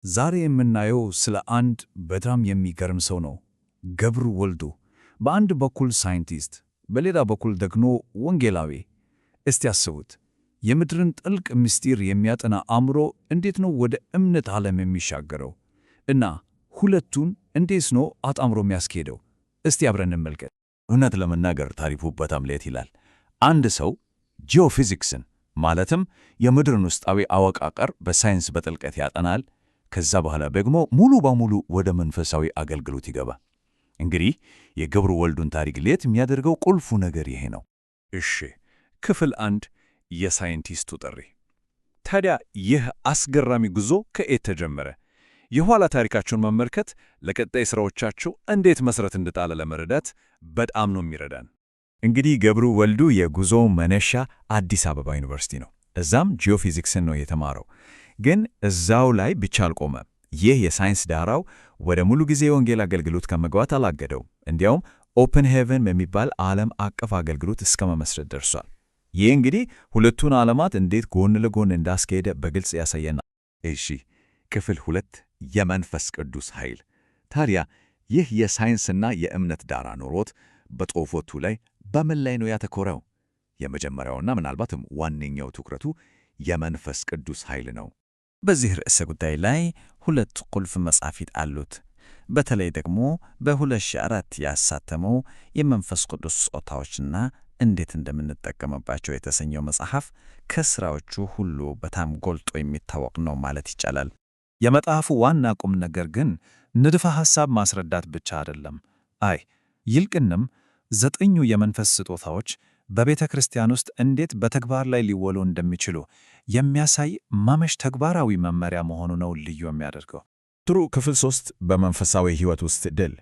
ዛሬ የምናየው ስለ አንድ በጣም የሚገርም ሰው ነው። ገብሩ ወልዱ በአንድ በኩል ሳይንቲስት፣ በሌላ በኩል ደግሞ ወንጌላዊ። እስቲ አስቡት፣ የምድርን ጥልቅ ምስጢር የሚያጠና አእምሮ እንዴት ነው ወደ እምነት ዓለም የሚሻገረው? እና ሁለቱን እንዴት ነው አጣምሮ የሚያስኬደው? እስቲ አብረን እንመልከት። እውነት ለመናገር ታሪኩ በጣም ለየት ይላል። አንድ ሰው ጂኦፊዚክስን ማለትም የምድርን ውስጣዊ አወቃቀር በሳይንስ በጥልቀት ያጠናል። ከዛ በኋላ ደግሞ ሙሉ በሙሉ ወደ መንፈሳዊ አገልግሎት ይገባ። እንግዲህ የገብሩ ወልዱን ታሪክ ለየት የሚያደርገው ቁልፉ ነገር ይሄ ነው። እሺ፣ ክፍል 1 የሳይንቲስቱ ጥሪ። ታዲያ ይህ አስገራሚ ጉዞ ከየት ተጀመረ? የኋላ ታሪካቸውን መመልከት ለቀጣይ ሥራዎቻቸው እንዴት መሠረት እንደጣለ ለመረዳት በጣም ነው የሚረዳን። እንግዲህ ገብሩ ወልዱ የጉዞው መነሻ አዲስ አበባ ዩኒቨርሲቲ ነው። እዛም ጂኦፊዚክስን ነው የተማረው። ግን እዛው ላይ ብቻ አልቆመም። ይህ የሳይንስ ዳራው ወደ ሙሉ ጊዜ የወንጌል አገልግሎት ከመግባት አላገደው። እንዲያውም ኦፕን ሄቨን የሚባል ዓለም አቀፍ አገልግሎት እስከ መመስረት ደርሷል። ይህ እንግዲህ ሁለቱን ዓለማት እንዴት ጎን ለጎን እንዳስኬደ በግልጽ ያሳየናል። እሺ፣ ክፍል 2 የመንፈስ ቅዱስ ኃይል። ታዲያ ይህ የሳይንስና የእምነት ዳራ ኖሮት በጦፎቱ ላይ በምን ላይ ነው ያተኮረው? የመጀመሪያውና ምናልባትም ዋነኛው ትኩረቱ የመንፈስ ቅዱስ ኃይል ነው። በዚህ ርዕሰ ጉዳይ ላይ 2 ቁልፍ መጻሕፍት አሉት። በተለይ ደግሞ በ2004 ያሳተመው የመንፈስ ቅዱስ ስጦታዎችና እንዴት እንደምንጠቀምባቸው የተሰኘው መጽሐፍ ከሥራዎቹ ሁሉ በጣም ጎልቶ የሚታወቅ ነው ማለት ይቻላል። የመጽሐፉ ዋና ቁም ነገር ግን ንድፈ ሐሳብ ማስረዳት ብቻ አይደለም። ይልቅንም 9ኙ የመንፈስ ስጦታዎች በቤተ ክርስቲያን ውስጥ እንዴት በተግባር ላይ ሊወሉ እንደሚችሉ የሚያሳይ ማመሽ ተግባራዊ መመሪያ መሆኑ ነው ልዩ የሚያደርገው። ጥሩ። ክፍል 3 በመንፈሳዊ ሕይወት ውስጥ ድል።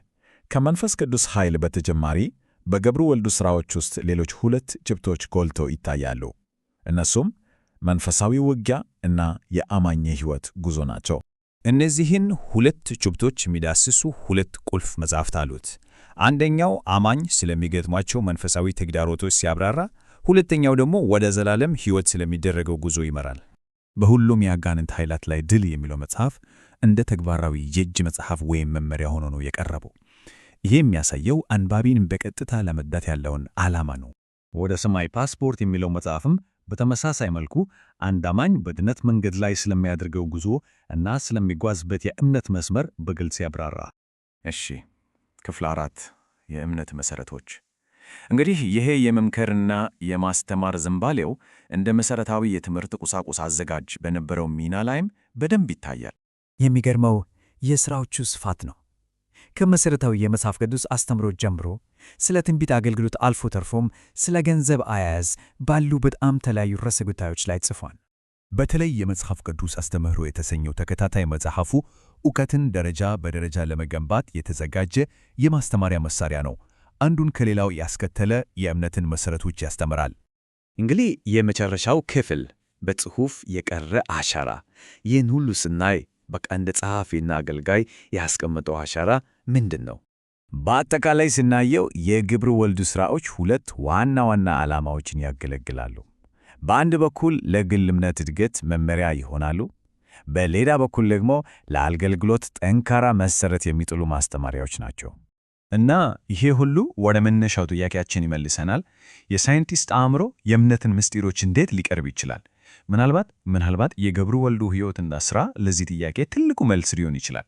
ከመንፈስ ቅዱስ ኃይል በተጨማሪ በገብሩ ወልዱ ሥራዎች ውስጥ ሌሎች 2 ጭብጦች ጎልተው ይታያሉ። እነሱም መንፈሳዊ ውጊያ እና የአማኝ ሕይወት ጉዞ ናቸው። እነዚህን 2 ጭብጦች የሚዳስሱ 2 ቁልፍ መጻሕፍት አሉት። አንደኛው አማኝ ስለሚገጥሟቸው መንፈሳዊ ተግዳሮቶች ሲያብራራ፣ ሁለተኛው ደግሞ ወደ ዘላለም ሕይወት ስለሚደረገው ጉዞ ይመራል። በሁሉም የአጋንንት ኃይላት ላይ ድል የሚለው መጽሐፍ እንደ ተግባራዊ የእጅ መጽሐፍ ወይም መመሪያ ሆኖ ነው የቀረበው። ይህ የሚያሳየው አንባቢን በቀጥታ ለመርዳት ያለውን ዓላማ ነው። ወደ ሰማይ ፓስፖርት የሚለው መጽሐፍም በተመሳሳይ መልኩ አንድ አማኝ በድነት መንገድ ላይ ስለሚያደርገው ጉዞ እና ስለሚጓዝበት የእምነት መስመር በግልጽ ያብራራ። እሺ፣ ክፍል 4 የእምነት መሠረቶች። እንግዲህ ይሄ የመምከርና የማስተማር ዝንባሌው እንደ መሠረታዊ የትምህርት ቁሳቁስ አዘጋጅ በነበረው ሚና ላይም በደንብ ይታያል። የሚገርመው የሥራዎቹ ስፋት ነው። ከመሠረታዊ የመጽሐፍ ቅዱስ አስተምሮት ጀምሮ ስለ ትንቢት አገልግሎት አልፎ ተርፎም ስለ ገንዘብ አያያዝ ባሉ በጣም ተለያዩ ርዕሰ ጉዳዮች ላይ ጽፏል። በተለይ የመጽሐፍ ቅዱስ አስተምህሮ የተሰኘው ተከታታይ መጽሐፉ ዕውቀትን ደረጃ በደረጃ ለመገንባት የተዘጋጀ የማስተማሪያ መሳሪያ ነው። አንዱን ከሌላው ያስከተለ የእምነትን መሠረቶች ያስተምራል። እንግዲህ የመጨረሻው ክፍል በጽሑፍ የቀረ አሻራ። ይህን ሁሉ ስናይ በቃ እንደ ጸሐፊና አገልጋይ ያስቀመጠው አሻራ ምንድን ነው? በአጠቃላይ ስናየው የገብሩ ወልዱ ሥራዎች 2 ዋና ዋና ዓላማዎችን ያገለግላሉ። በአንድ በኩል ለግል እምነት እድገት መመሪያ ይሆናሉ፣ በሌላ በኩል ደግሞ ለአገልግሎት ጠንካራ መሠረት የሚጥሉ ማስተማሪያዎች ናቸው። እና ይሄ ሁሉ ወደ መነሻው ጥያቄያችን ይመልሰናል። የሳይንቲስት አእምሮ የእምነትን ምስጢሮች እንዴት ሊቀርብ ይችላል? ምናልባት የገብሩ ወልዱ ሕይወትና ሥራ ለዚህ ጥያቄ ትልቁ መልስ ሊሆን ይችላል።